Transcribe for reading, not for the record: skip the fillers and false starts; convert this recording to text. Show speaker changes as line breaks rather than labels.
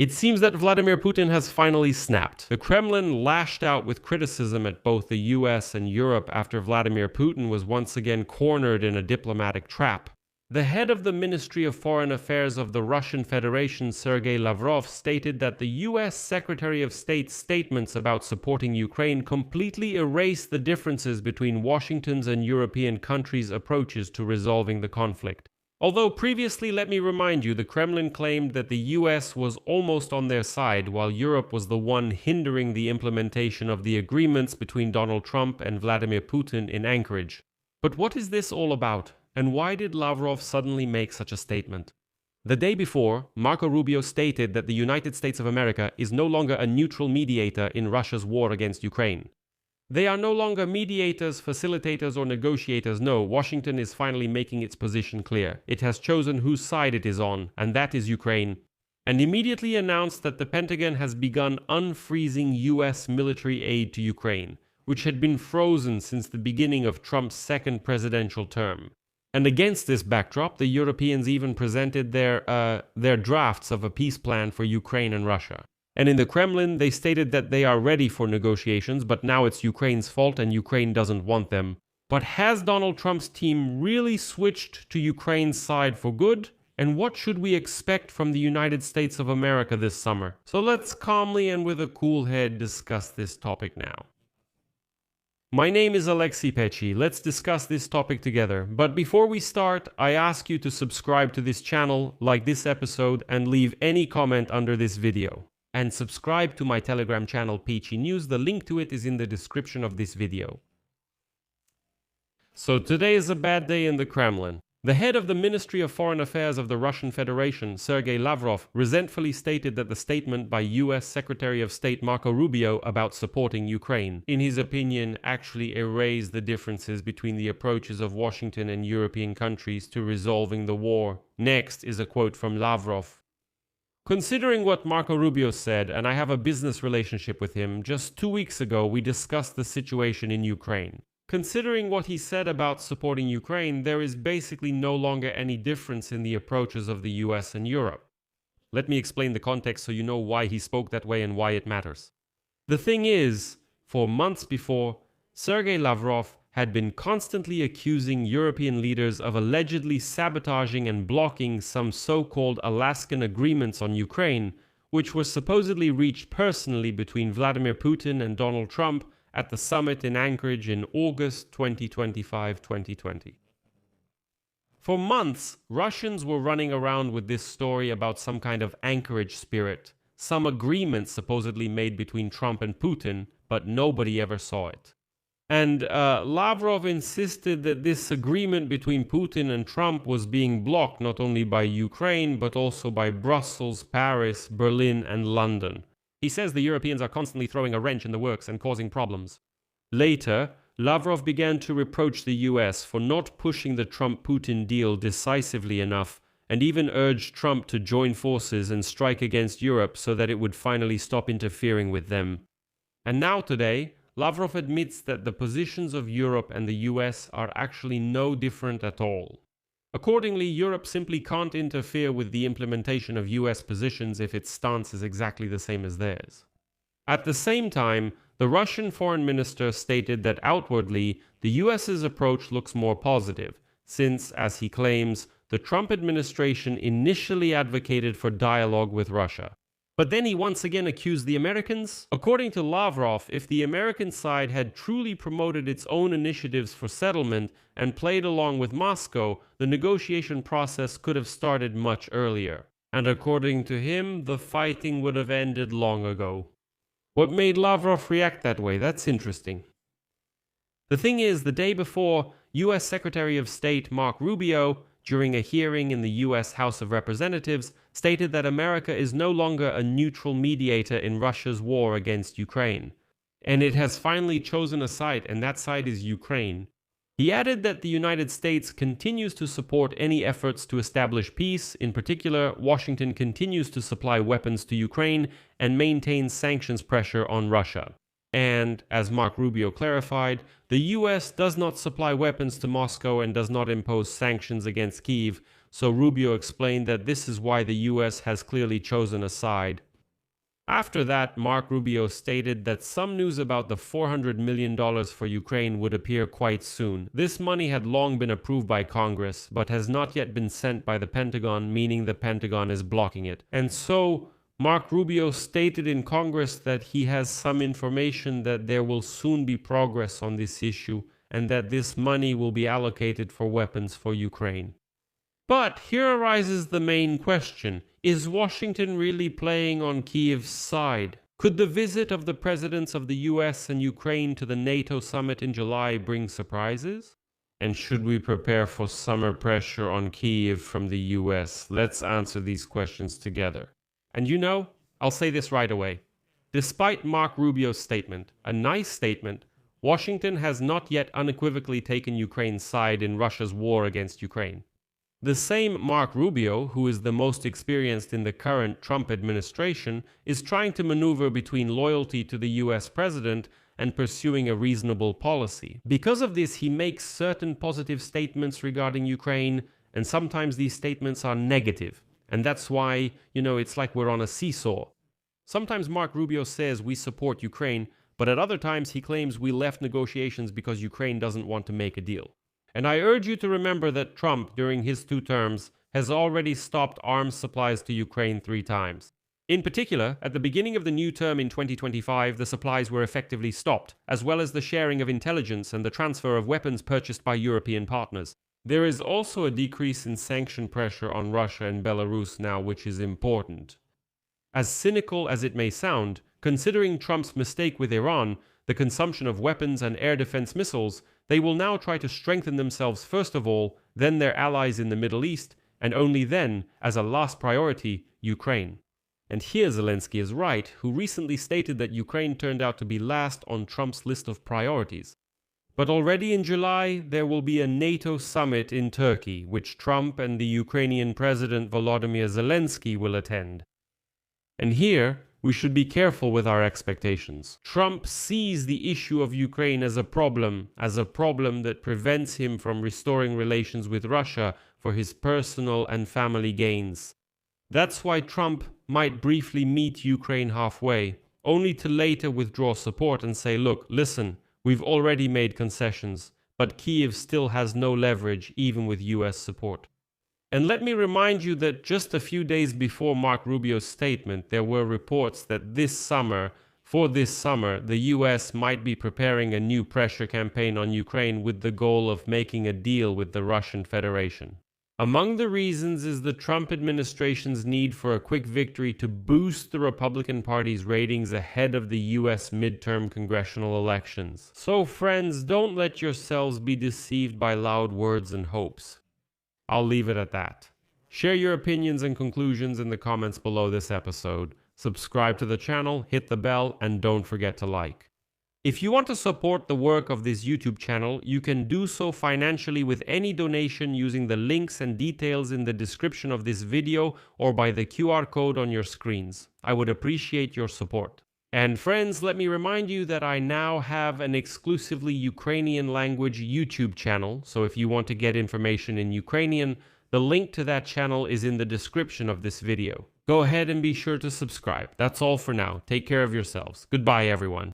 It seems that Vladimir Putin has finally snapped. The Kremlin lashed out with criticism at both the US and Europe after Vladimir Putin was once again cornered in a diplomatic trap. The head of the Ministry of Foreign Affairs of the Russian Federation, Sergei Lavrov, stated that the US Secretary of State's statements about supporting Ukraine completely erased the differences between Washington's and European countries' approaches to resolving the conflict. Although previously, let me remind you, the Kremlin claimed that the US was almost on their side, while Europe was the one hindering the implementation of the agreements between Donald Trump and Vladimir Putin in Anchorage. But what is this all about, and why did Lavrov suddenly make such a statement? The day before, Marco Rubio stated that the United States of America is no longer a neutral mediator in Russia's war against Ukraine. They are no longer mediators, facilitators, or negotiators. No, Washington is finally making its position clear. It has chosen whose side it is on, and that is Ukraine, and immediately announced that the Pentagon has begun unfreezing US military aid to Ukraine, which had been frozen since the beginning of Trump's second presidential term. And against this backdrop, the Europeans even presented their drafts of a peace plan for Ukraine and Russia. And in the Kremlin, they stated that they are ready for negotiations, but now it's Ukraine's fault and Ukraine doesn't want them. But has Donald Trump's team really switched to Ukraine's side for good? And what should we expect from the United States of America this summer? So let's calmly and with a cool head discuss this topic now. My name is Pechiy. Let's discuss this topic together. But before we start, I ask you to subscribe to this channel, like this episode, and leave any comment under this video. And subscribe to my Telegram channel Pechiy News. The link to it is in the description of this video. So today is a bad day in the Kremlin. The head of the Ministry of Foreign Affairs of the Russian Federation, Sergei Lavrov, resentfully stated that the statement by US Secretary of State Marco Rubio about supporting Ukraine, in his opinion, actually erased the differences between the approaches of Washington and European countries to resolving the war. Next is a quote from Lavrov. Considering what Marco Rubio said, and I have a business relationship with him, just 2 weeks ago we discussed the situation in Ukraine. Considering what he said about supporting Ukraine, there is basically no longer any difference in the approaches of the US and Europe. Let me explain the context so you know why he spoke that way and why it matters. The thing is, for months before, Sergei Lavrov had been constantly accusing European leaders of allegedly sabotaging and blocking some so-called Alaskan agreements on Ukraine, which were supposedly reached personally between Vladimir Putin and Donald Trump at the summit in Anchorage in August 2020. For months, Russians were running around with this story about some kind of Anchorage spirit, some agreement supposedly made between Trump and Putin, but nobody ever saw it. And Lavrov insisted that this agreement between Putin and Trump was being blocked not only by Ukraine, but also by Brussels, Paris, Berlin, and London. He says the Europeans are constantly throwing a wrench in the works and causing problems. Later, Lavrov began to reproach the US for not pushing the Trump-Putin deal decisively enough, and even urged Trump to join forces and strike against Europe so that it would finally stop interfering with them. And now today, Lavrov admits that the positions of Europe and the US are actually no different at all. Accordingly, Europe simply can't interfere with the implementation of US positions if its stance is exactly the same as theirs. At the same time, the Russian foreign minister stated that outwardly, the US's approach looks more positive, since, as he claims, the Trump administration initially advocated for dialogue with Russia. But then he once again accused the Americans. According to Lavrov, if the American side had truly promoted its own initiatives for settlement and played along with Moscow, the negotiation process could have started much earlier. And according to him, the fighting would have ended long ago. What made Lavrov react that way? That's interesting. The thing is, the day before, US Secretary of State Marco Rubio, during a hearing in the US House of Representatives, stated that America is no longer a neutral mediator in Russia's war against Ukraine, and it has finally chosen a side, and that side is Ukraine. He added that the United States continues to support any efforts to establish peace. In particular, Washington continues to supply weapons to Ukraine and maintains sanctions pressure on Russia. And, as Marco Rubio clarified, the US does not supply weapons to Moscow and does not impose sanctions against Kyiv, so Rubio explained that this is why the US has clearly chosen a side. After that, Marco Rubio stated that some news about the $400 million for Ukraine would appear quite soon. This money had long been approved by Congress, but has not yet been sent by the Pentagon, meaning the Pentagon is blocking it. And so, Marco Rubio stated in Congress that he has some information that there will soon be progress on this issue and that this money will be allocated for weapons for Ukraine. But here arises the main question. Is Washington really playing on Kiev's side? Could the visit of the presidents of the US and Ukraine to the NATO summit in July bring surprises? And should we prepare for summer pressure on Kiev from the US? Let's answer these questions together. And I'll say this right away. Despite Marco Rubio's statement, a nice statement, Washington has not yet unequivocally taken Ukraine's side in Russia's war against Ukraine. The same Marco Rubio, who is the most experienced in the current Trump administration, is trying to maneuver between loyalty to the US president and pursuing a reasonable policy. Because of this, he makes certain positive statements regarding Ukraine, and sometimes these statements are negative. And that's why, it's like we're on a seesaw. Sometimes Marco Rubio says we support Ukraine, but at other times he claims we left negotiations because Ukraine doesn't want to make a deal. And I urge you to remember that Trump, during his 2 terms, has already stopped arms supplies to Ukraine 3 times. In particular, at the beginning of the new term in 2025, the supplies were effectively stopped, as well as the sharing of intelligence and the transfer of weapons purchased by European partners. There is also a decrease in sanction pressure on Russia and Belarus now, which is important. As cynical as it may sound, considering Trump's mistake with Iran, the consumption of weapons and air defense missiles, they will now try to strengthen themselves first of all, then their allies in the Middle East, and only then, as a last priority, Ukraine. And here Zelensky is right, who recently stated that Ukraine turned out to be last on Trump's list of priorities. But already in July, there will be a NATO summit in Turkey, which Trump and the Ukrainian President Volodymyr Zelensky will attend. And here, we should be careful with our expectations. Trump sees the issue of Ukraine as a problem that prevents him from restoring relations with Russia for his personal and family gains. That's why Trump might briefly meet Ukraine halfway, only to later withdraw support and say, look, listen, we've already made concessions, but Kiev still has no leverage even with US support. And let me remind you that just a few days before Marco Rubio's statement, there were reports that for this summer, the US might be preparing a new pressure campaign on Ukraine with the goal of making a deal with the Russian Federation. Among the reasons is the Trump administration's need for a quick victory to boost the Republican Party's ratings ahead of the US midterm congressional elections. So friends, don't let yourselves be deceived by loud words and hopes. I'll leave it at that. Share your opinions and conclusions in the comments below this episode. Subscribe to the channel, hit the bell, and don't forget to like. If you want to support the work of this YouTube channel, you can do so financially with any donation using the links and details in the description of this video or by the QR code on your screens. I would appreciate your support. And friends, let me remind you that I now have an exclusively Ukrainian language YouTube channel, so if you want to get information in Ukrainian, the link to that channel is in the description of this video. Go ahead and be sure to subscribe. That's all for now. Take care of yourselves. Goodbye, everyone.